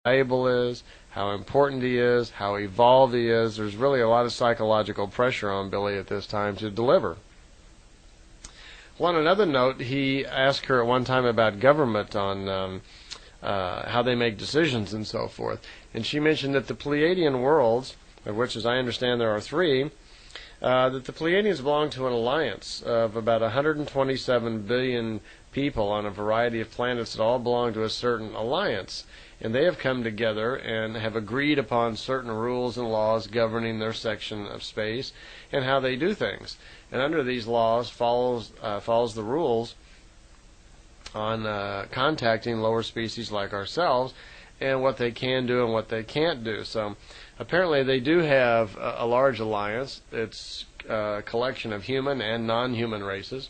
valuable is, how important he is, how evolved he is. There's really a lot of psychological pressure on Billy at this time to deliver. Well, on another note, he asked her at one time about government on how they make decisions and so forth. And she mentioned that the Pleiadian worlds, of which, as I understand, there are three, that the Pleiadians belong to an alliance of about 127 billion people on a variety of planets that all belong to a certain alliance. And they have come together and have agreed upon certain rules and laws governing their section of space and how they do things. And under these laws follows the rules on contacting lower species like ourselves and what they can do and what they can't do. So apparently they do have a large alliance. It's a collection of human and non-human races.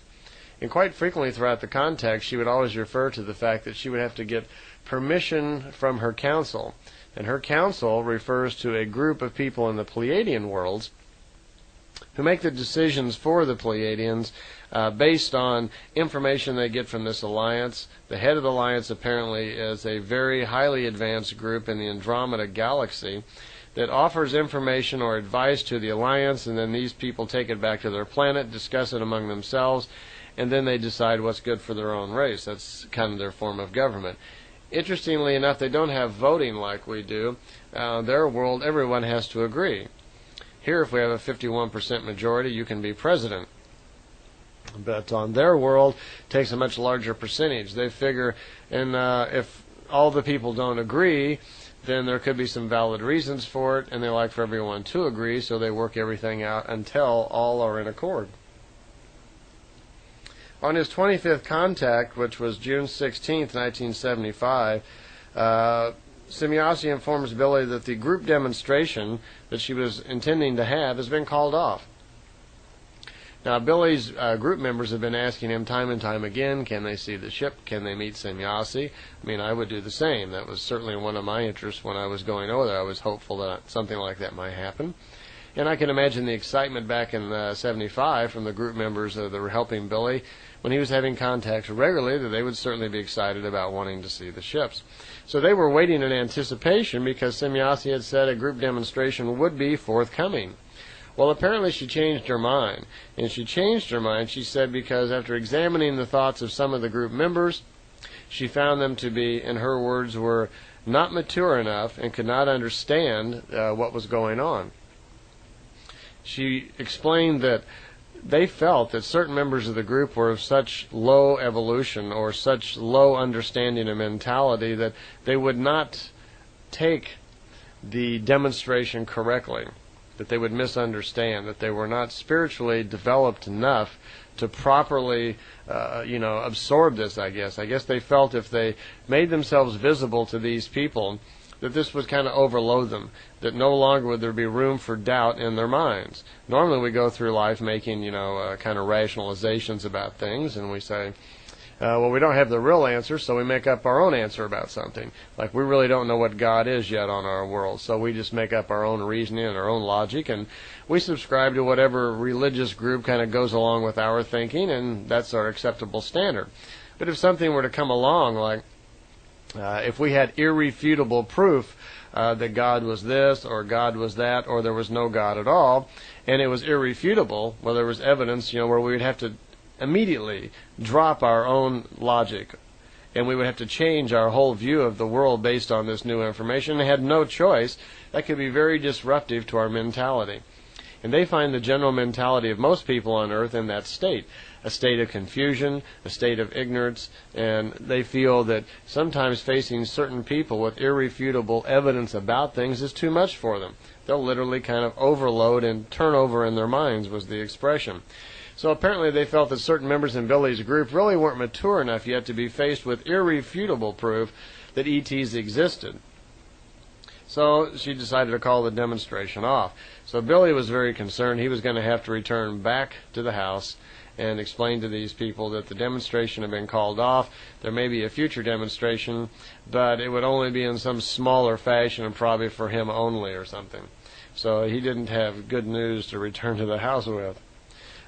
And quite frequently throughout the contact, she would always refer to the fact that she would have to get permission from her council. And her council refers to a group of people in the Pleiadian worlds who make the decisions for the Pleiadians based on information they get from this alliance. The head of the alliance apparently is a very highly advanced group in the Andromeda galaxy that offers information or advice to the alliance, and then these people take it back to their planet, discuss it among themselves, and then they decide what's good for their own race. That's kind of their form of government. Interestingly enough, they don't have voting like we do. Their world, everyone has to agree. Here, if we have a 51% majority, you can be president. But on their world, it takes a much larger percentage. They figure, and if all the people don't agree, then there could be some valid reasons for it, and they like for everyone to agree, so they work everything out until all are in accord. On his 25th contact, which was June 16, 1975, Semjase informs Billy that the group demonstration that she was intending to have has been called off. Now, Billy's group members have been asking him time and time again, can they see the ship? Can they meet Semjase? I mean, I would do the same. That was certainly one of my interests when I was going over there. I was hopeful that something like that might happen. And I can imagine the excitement back in 75 from the group members that were helping Billy when he was having contacts regularly, that they would certainly be excited about wanting to see the ships. So they were waiting in anticipation because Semjase had said a group demonstration would be forthcoming. Well, apparently she changed her mind. And she changed her mind, she said, because after examining the thoughts of some of the group members, she found them to be, in her words, were not mature enough and could not understand what was going on. She explained that they felt that certain members of the group were of such low evolution or such low understanding of mentality that they would not take the demonstration correctly, that they would misunderstand, that they were not spiritually developed enough to properly, absorb this, I guess. I guess they felt if they made themselves visible to these people, that this would kind of overload them, that no longer would there be room for doubt in their minds. Normally we go through life making, kind of rationalizations about things, and we say, well, we don't have the real answer, so we make up our own answer about something. Like, we really don't know what God is yet on our world, so we just make up our own reasoning and our own logic, and we subscribe to whatever religious group kind of goes along with our thinking, and that's our acceptable standard. But if something were to come along, like, if we had irrefutable proof that God was this or God was that or there was no God at all, and it was irrefutable, well, there was evidence, where we would have to immediately drop our own logic, and we would have to change our whole view of the world based on this new information, and had no choice. That could be very disruptive to our mentality. And they find the general mentality of most people on Earth in that state, a state of confusion, a state of ignorance, and they feel that sometimes facing certain people with irrefutable evidence about things is too much for them. They'll literally kind of overload and turn over in their minds, was the expression. So apparently they felt that certain members in Billy's group really weren't mature enough yet to be faced with irrefutable proof that ETs existed. So she decided to call the demonstration off. So Billy was very concerned. He was going to have to return back to the house and explain to these people that the demonstration had been called off. There may be a future demonstration, but it would only be in some smaller fashion and probably for him only or something. So he didn't have good news to return to the house with.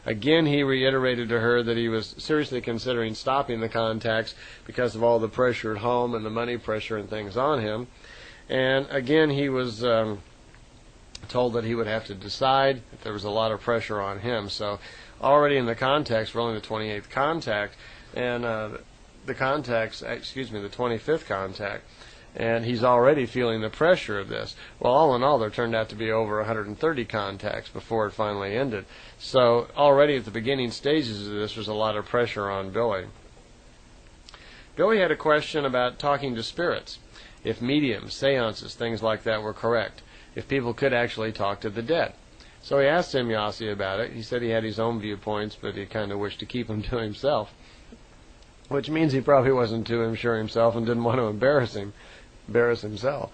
Again, he reiterated to her that he was seriously considering stopping the contacts because of all the pressure at home and the money pressure and things on him. And again, he was told that he would have to decide, that there was a lot of pressure on him. So already in the context, we're only the 28th contact, and the 25th contact, and he's already feeling the pressure of this. Well, all in all, there turned out to be over 130 contacts before it finally ended. So already at the beginning stages of this, there's a lot of pressure on Billy. Billy had a question about talking to spirits, if mediums, seances, things like that were correct, if people could actually talk to the dead. So he asked Tim Yossi about it. He said he had his own viewpoints, but he kind of wished to keep them to himself, which means he probably wasn't too sure himself and didn't want to embarrass himself.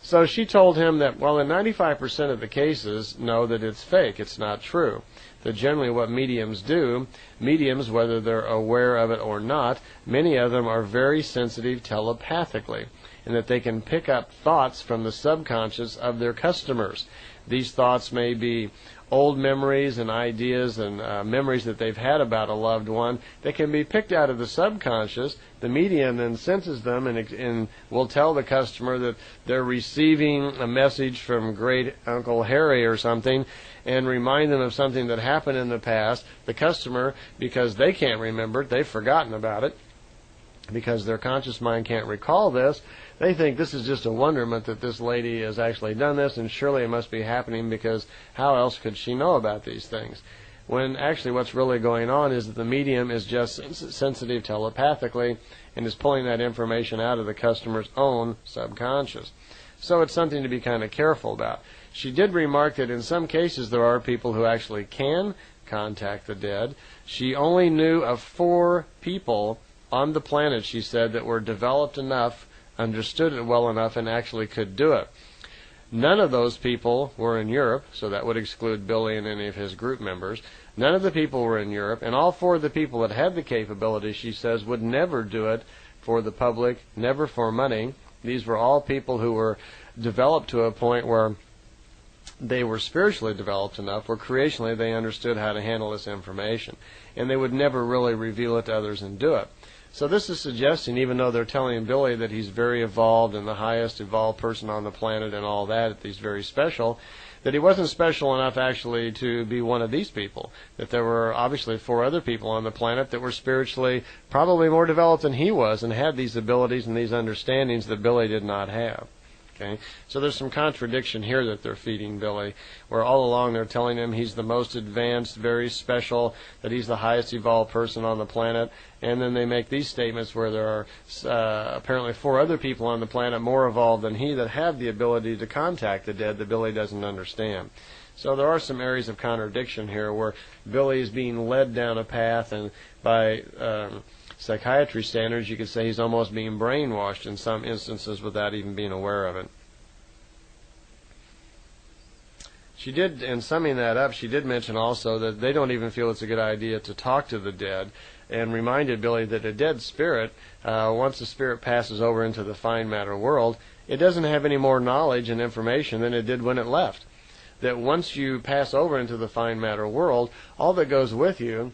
So she told him that, well, in 95% of the cases, know that it's fake, it's not true. That generally what mediums do, mediums, whether they're aware of it or not, many of them are very sensitive telepathically, and that they can pick up thoughts from the subconscious of their customers. These thoughts may be old memories and ideas and memories that they've had about a loved one that can be picked out of the subconscious. The medium then senses them and will tell the customer that they're receiving a message from great Uncle Harry or something, and remind them of something that happened in the past. The customer, because they can't remember it, they've forgotten about it, because their conscious mind can't recall this, they think this is just a wonderment that this lady has actually done this, and surely it must be happening, because how else could she know about these things? When actually what's really going on is that the medium is just sensitive telepathically and is pulling that information out of the customer's own subconscious. So it's something to be kind of careful about. She did remark that in some cases there are people who actually can contact the dead. She only knew of 4 people on the planet, she said, that were developed enough, understood it well enough, and actually could do it. None of those people were in Europe, so that would exclude Billy and any of his group members. None of the people were in Europe, and all 4 of the people that had the capability, she says, would never do it for the public, never for money. These were all people who were developed to a point where they were spiritually developed enough, where creationally they understood how to handle this information, and they would never really reveal it to others and do it. So this is suggesting, even though they're telling Billy that he's very evolved and the highest evolved person on the planet and all that he's very special, that he wasn't special enough actually to be one of these people. That there were obviously 4 other people on the planet that were spiritually probably more developed than he was and had these abilities and these understandings that Billy did not have. Okay? So there's some contradiction here that they're feeding Billy, where all along they're telling him he's the most advanced, very special, that he's the highest evolved person on the planet, and then they make these statements where there are apparently 4 other people on the planet more evolved than he that have the ability to contact the dead that Billy doesn't understand. So there are some areas of contradiction here where Billy is being led down a path, and by psychiatry standards, you could say he's almost being brainwashed in some instances without even being aware of it. She did, in summing that up, she did mention also that they don't even feel it's a good idea to talk to the dead, and reminded Billy that a dead spirit, once the spirit passes over into the fine matter world, it doesn't have any more knowledge and information than it did when it left. That once you pass over into the fine matter world, all that goes with you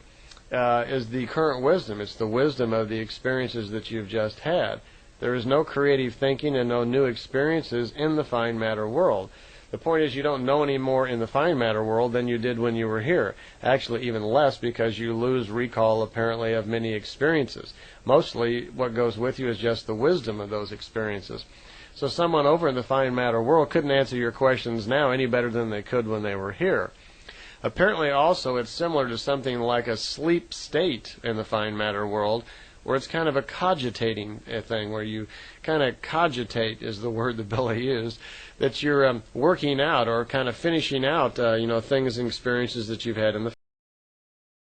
is the current wisdom. It's the wisdom of the experiences that you've just had. There is no creative thinking and no new experiences in the fine matter world. The point is you don't know any more in the fine matter world than you did when you were here. Actually, even less, because you lose recall, apparently, of many experiences. Mostly, what goes with you is just the wisdom of those experiences. So someone over in the fine matter world couldn't answer your questions now any better than they could when they were here. Apparently, also, it's similar to something like a sleep state in the fine matter world, where it's kind of a cogitating thing, where you kind of cogitate, is the word that Billy used, that you're working out or kind of finishing out, things and experiences that you've had in the